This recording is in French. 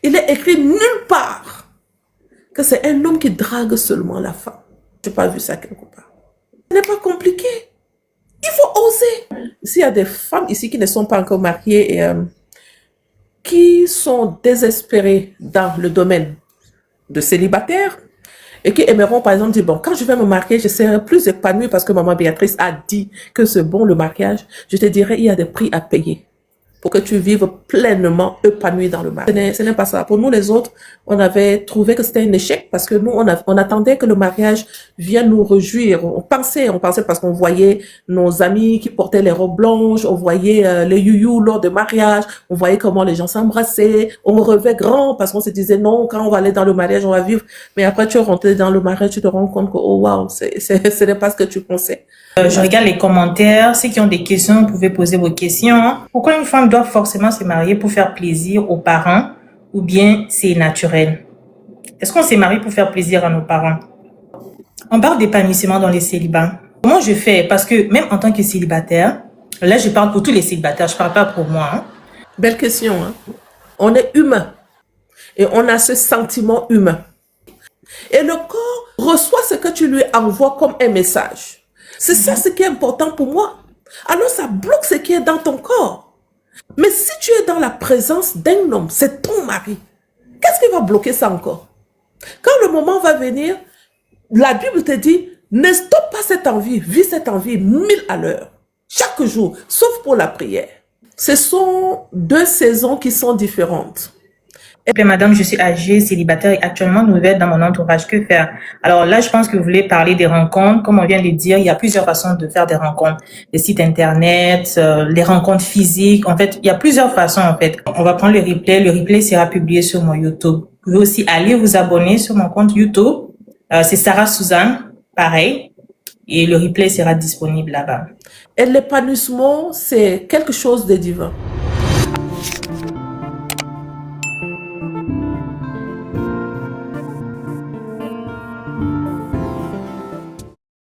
Il est écrit nulle part que c'est un homme qui drague seulement la femme. Je n'ai pas vu ça quelque part. Ce n'est pas compliqué. Il faut oser. S'il y a des femmes ici qui ne sont pas encore mariées et qui sont désespérées dans le domaine de célibataire et qui aimeront par exemple dire, bon, quand je vais me marier, je serai plus épanouie parce que maman Béatrice a dit que c'est bon le mariage, je te dirais, il y a des prix à payer pour que tu vives pleinement épanoui dans le mariage. Ce n'est pas ça. Pour nous les autres, on avait trouvé que c'était un échec parce que nous, on attendait que le mariage vienne nous réjouir. On pensait parce qu'on voyait nos amis qui portaient les robes blanches, on voyait les youyou lors de mariage, on voyait comment les gens s'embrassaient, on rêvait grand parce qu'on se disait non, quand on va aller dans le mariage, on va vivre. Mais après, tu es rentré dans le mariage, tu te rends compte que, oh wow, ce n'est pas ce que tu pensais. Je regarde les commentaires. Ceux qui ont des questions, vous pouvez poser vos questions. Pourquoi une femme doit forcément se marier pour faire plaisir aux parents ou bien c'est naturel? Est-ce qu'on s'est marié pour faire plaisir à nos parents? On parle d'épanouissement dans les célibats. Comment je fais? Parce que même en tant que célibataire, là je parle pour tous les célibataires, je parle pas pour moi. Hein. Belle question. Hein? On est humain et on a ce sentiment humain. Et le corps reçoit ce que tu lui envoies comme un message. C'est ça ce qui est important pour moi. Alors ça bloque ce qui est dans ton corps. Mais si tu es dans la présence d'un homme, c'est ton mari. Qu'est-ce qui va bloquer ça encore? Quand le moment va venir, la Bible te dit, ne stoppe pas cette envie, vis cette envie 1000 à l'heure, chaque jour, sauf pour la prière. Ce sont deux saisons qui sont différentes. Et madame, je suis âgée, célibataire et actuellement nouvelle dans mon entourage. Que faire? Alors là, je pense que vous voulez parler des rencontres. Comme on vient de le dire, il y a plusieurs façons de faire des rencontres. Les sites internet, les rencontres physiques. En fait, il y a plusieurs façons en fait. On va prendre le replay. Le replay sera publié sur mon YouTube. Vous pouvez aussi aller vous abonner sur mon compte YouTube. C'est Sarah Suzanne, pareil. Et le replay sera disponible là-bas. Et l'épanouissement, c'est quelque chose de divin.